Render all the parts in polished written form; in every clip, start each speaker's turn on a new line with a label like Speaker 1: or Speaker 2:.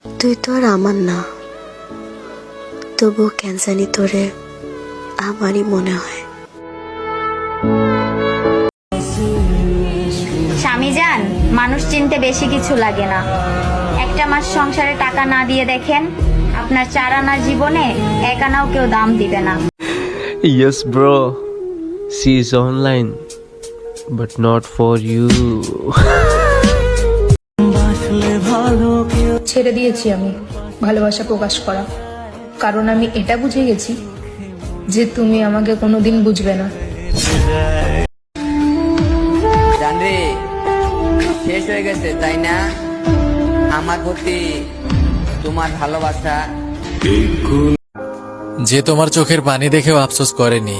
Speaker 1: তুই তো আর আমার না, তবু কেন জানি তোরে আমারই মনে হয়।
Speaker 2: স্বামী যান, মানুষ চিনতে বেশি কিছু লাগে না। একটা মাস সংসারে টাকা না দিয়ে দেখেন, আপনার 4 আনার জীবনে 1 আনাও কেউ দাম দিবে না।
Speaker 3: Yes, bro. She is online, but not for you.
Speaker 4: ছেড়ে দিয়েছি আমি ভালোবাসা প্রকাশ করা, কারণ আমি এটা বুঝে গেছি যে তুমি আমাকে কোনোদিন বুঝবে না।
Speaker 5: জানরে শেষ হয়ে গেছে তাই না? আমার প্রতি তোমার ভালোবাসা।
Speaker 6: যে তোমার চোখের পানি দেখেও আফসোস করেনি,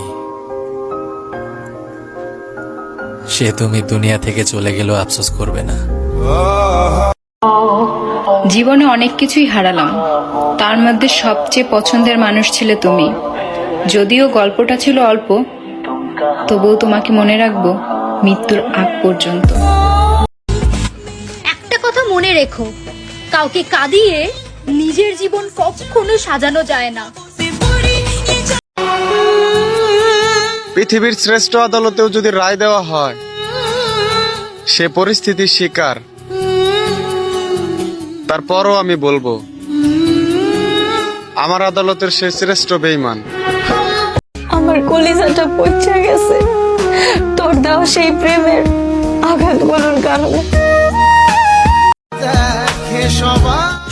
Speaker 6: সে তুমি দুনিয়া থেকে চলে গেলেও আফসোস করবে না।
Speaker 4: জীবনে অনেক কিছুই হারালাম, তার মধ্যে সবচেয়ে পছন্দের মানুষ ছিলে তুমি। যদিও গল্পটা ছিল অল্প, তবুও তোমাকে মনে রাখবো মৃত্যুর আগ পর্যন্ত।
Speaker 7: একটা কথা মনে রেখো, কাউকে কাঁদিয়ে নিজের জীবন কখনো সাজানো যায় না।
Speaker 8: পৃথিবীর শ্রেষ্ঠ আদালতেও যদি রায় দেওয়া হয়, সে পরিস্থিতির শিকার, তারপরও আমি বলবো আমার আদালতের সে শ্রেষ্ঠ বেঈমান।
Speaker 1: আমার কলিজাটা পচে গেছে তোর দাও সেই প্রেমের আঘাতগুলোর কারণে।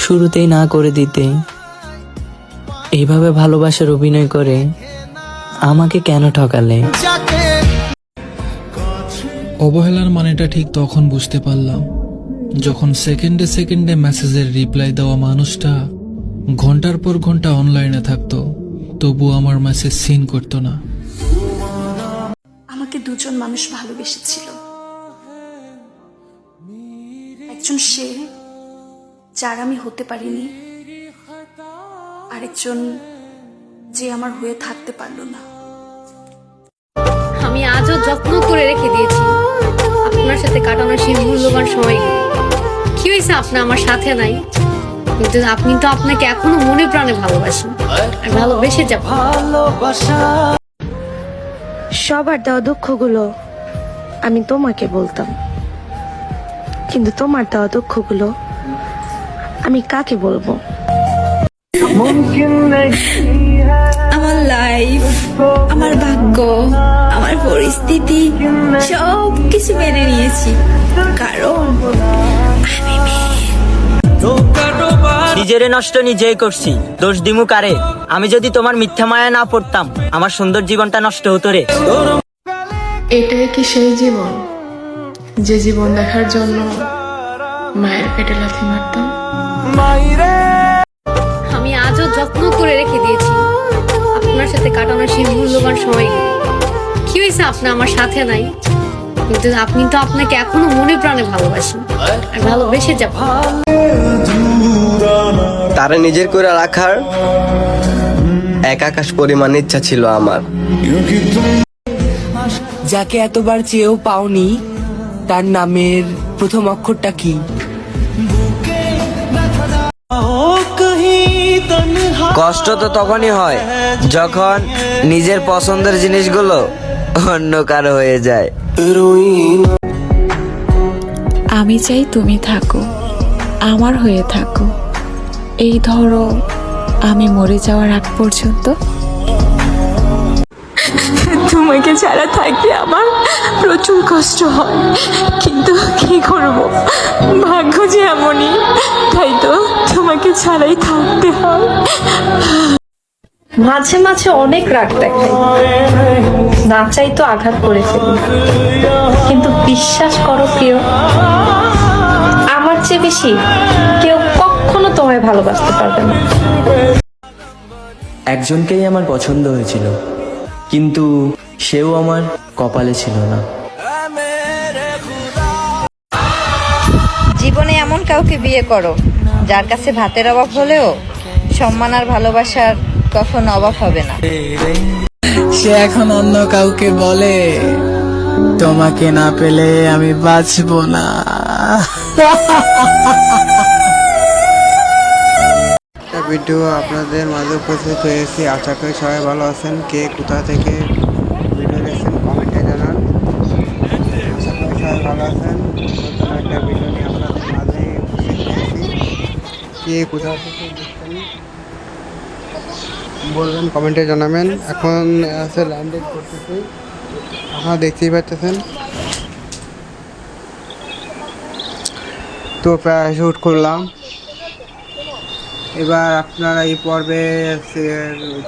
Speaker 9: শুরুতেই না করে দিতে, এইভাবে ভালোবাসার অভিনয় করে আমাকে কেন ঠকালে?
Speaker 10: অবহেলার মানেটা ঠিক তখন বুঝতে পারলাম যখন সেকেন্ডে সেকেন্ডে মেসেজের রিপ্লাই দেওয়া মানুষটা ঘন্টার পর ঘন্টা অনলাইনে থাকতো, তবু আমার মেসেজ সিন করতো না।
Speaker 7: আমাকে দুজন মানুষ ভালোবেসেছিল, একজন সে যার আমি হতে পারিনি, আরেকজন যে আমার হয়ে থাকতে পারলো না।
Speaker 2: আমি আজও যত্ন করে রেখে দিয়েছি আপনার সাথে কাটানো সেই মূল্যবান সময়গুলো। কি হয়েছে আপনার আমার সাথে নাই, কিন্তু আপনি তো আপনাকে এখনো মনে প্রাণে ভালোবাসেন, আর ভালোবেসে যাব।
Speaker 1: সবার দেওয়া দুঃখগুলো আমি তোমাকে বলতাম, কিন্তু তোমার দেওয়া দুঃখগুলো আমি কাকে বলবো?
Speaker 2: আমার লাইফ, আমার ভাগ্য, আমার পরিস্থিতি সব কিছু মেনে নিয়েছি, কারণ আমি
Speaker 9: নিজেরে নষ্ট নিজেই করছি, দোষ দিমু কারে? আমি যদি তোমার মিথ্যা মায়া না পড়তাম, আমার সুন্দর জীবনটা নষ্ট হতো রে।
Speaker 4: এটাই কি সেই জীবন, যে জীবন দেখার জন্য মায়ের পেটে লাথি মারতাম?
Speaker 2: আমি আজও যত্ন করে রেখে দিয়েছি আপনার সাথে কাটানো সেই মূল্যবান সময়গুলো। কি হয়েছে আপনার আমার সাথে নাই, কিন্তু আপনি তো আপনাকে এখনো মনে প্রাণে ভালোবাসেন, আর ভালোবেসে যাব।
Speaker 3: তারা নিজের করে রাখার এক আকাশ পরিমাণ ইচ্ছা ছিল আমার।
Speaker 9: যাকে এতবার চেয়েও পাওনি, তার নামের প্রথম অক্ষরটা কি? কষ্ট তো তখনই হয় যখন নিজের পছন্দের জিনিসগুলো অন্য কারো হয়ে যায়।
Speaker 4: আমি চাই তুমি থাকো, আমার হয়ে থাকো, এই ধরো আমি মরে যাওয়ার আগ পর্যন্ত।
Speaker 1: তোমাকে ছাড়া থাকতে আমার প্রচুর কষ্ট হয়, কিন্তু কি করব, ভাগ্য যে এমনই, তাই তো তোমাকে ছাড়াই থাকতে হয়।
Speaker 4: মাঝে মাঝে অনেক রাগ দেখাই, না চাই তো আঘাত করে ফেলি, কিন্তু বিশ্বাস করো কেউ আমার চেয়ে বেশি কেউ কখনো তোমায় ভালোবাসতে পারবে না।
Speaker 9: একজনকেই আমার পছন্দ হয়েছিল, কিন্তু সেও আমার কপালে ছিল না।
Speaker 2: জীবনে এমন কাউকে বিয়ে করো যার কাছে ভাতের অভাব হলেও সম্মান আর ভালোবাসার কখনো অভাব হবে না।
Speaker 9: সে এখন অন্য কাউকে বলে, তোমাকে না পেলে আমি বাঁচবো না।
Speaker 8: ভিডিও আপনাদের মাঝে উপস্থিত হয়েছি। আশা করি সবাই ভালো আছেন। কে কোথা থেকে ভিডিও দেখছেন কমেন্টে জানান। আশা করি সবাই ভালো আছেন। নতুন একটা ভিডিও নিয়ে আপনাদের মাঝে উপস্থিত হয়েছি। কে কোথা থেকে দেখছেন বলবেন, কমেন্টে জানাবেন। এখন আছে ল্যান্ডেড করতেছি, আপনারা দেখতেই পাচ্ছেন। তো প্যারাশুট করলাম। এবার আপনারা এই পর্বে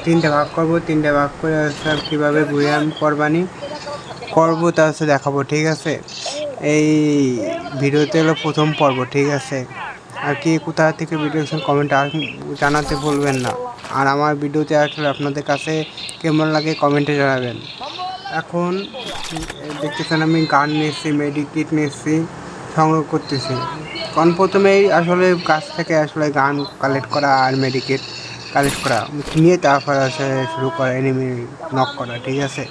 Speaker 8: তিনটে ভাগ করব, তিনটে ভাগ করে স্যার কীভাবে ঘুরে আমি কোরবানি করবো তা হচ্ছে দেখাবো, ঠিক আছে। এই ভিডিওতে হলো প্রথম পর্ব, ঠিক আছে। আর কি কোথা থেকে ভিডিও কমেন্ট জানাতে ভুলবেন না। আর আমার ভিডিওতে আসলে আপনাদের কাছে কেমন লাগে কমেন্টে জানাবেন। এখন দেখতেছেন আমি গান নিচ্ছি, মেডিকিট নিচ্ছি, সংগ্রহ করতেছি। কারণ প্রথমেই আসলে কাছ থেকে আসলে গান কালেক্ট করা আর মেডিকেট কালেক্ট করা নিয়ে তারপর আসলে শুরু করা এনিমি নক করা, ঠিক আছে।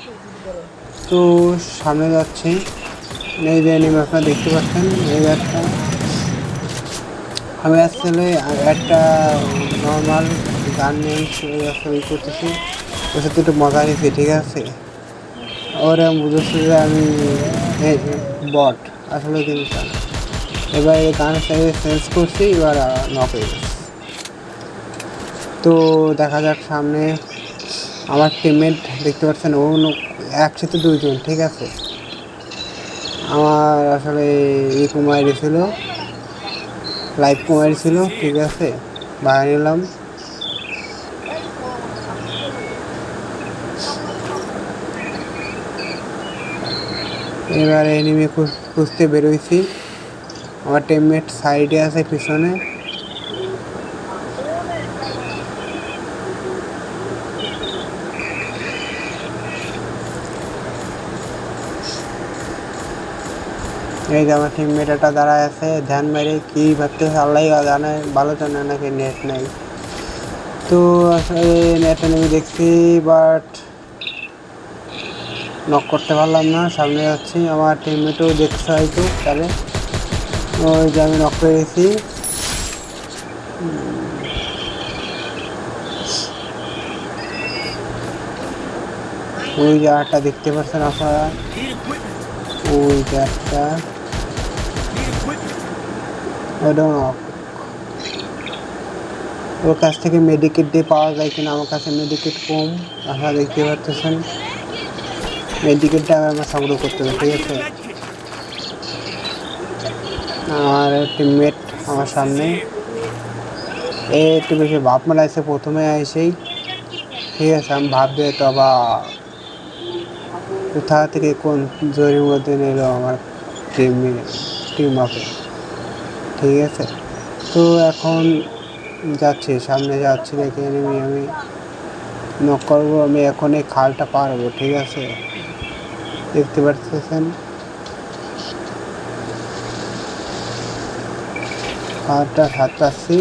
Speaker 8: তো সামনে যাচ্ছি, এই যে এনিমি আপনারা দেখতে পাচ্ছেন, এই একটা আমি আসলে একটা নর্মাল গান নিয়ে আসলে করতেছি, ওর সাথে একটু মজা নিচ্ছি, ঠিক আছে। ওরা বুঝেছি যে আমি বট আসলে কিন্তু না। এবার এই গানের সাথে চেঞ্জ করছি, এবার নক হয়ে গেছে। তো দেখা যাক সামনে আমার টিমমেট দেখতে পাচ্ছেন, ও একসাথে দুইজন, ঠিক আছে। আমার আসলে কমাই ছিল, লাইভ কমাই ছিল, ঠিক আছে, বাইরে নিলাম। এবার এনিমি খুঁজতে বেরোইছি। আমার টিমমেট সাইডে আছে পিছনে। এই যে আমার টিমমেট একটা দাঁড়ায় আছে, ধ্যান মেরে কি ভাবতেছে আল্লাহ জানে, ভালো জানে নাকি নেট নেই। তো আসলে নেট নেমে দেখছি, বাট নক করতে পারলাম না। সামনে যাচ্ছি, আমার টিমমেটও দেখছে হয়তো, তাহলে ওই যে আমি নক করে গেছি। ওই যে আরটা দেখতে পাচ্ছেন আপনারা, ওই যে একটা, ওটাও নক। ওর কাছ থেকে মেডিকেট দিয়ে পাওয়া যায় কিনা, আমার কাছে মেডিকেট কম, আপনারা দেখতে পাচ্ছেন। মেডিকেটটা আমার সংগ্রহ করতে হবে, ঠিক আছে। আমার টিমমেট আমার সামনে একটু বেশি ভাব মেলাইছে প্রথমে এসেই, ঠিক আছে। আমি ভাববে তো আবার কোথা থেকে কোন জরির মধ্যে নিল আমার টিম আপে, ঠিক আছে। তো এখন যাচ্ছি, সামনে যাচ্ছি, দেখে আমি নক করবো। আমি এখন এই খালটা পারবো, ঠিক আছে, দেখতে পাচ্ছেন। খালটা হাত পাচ্ছি।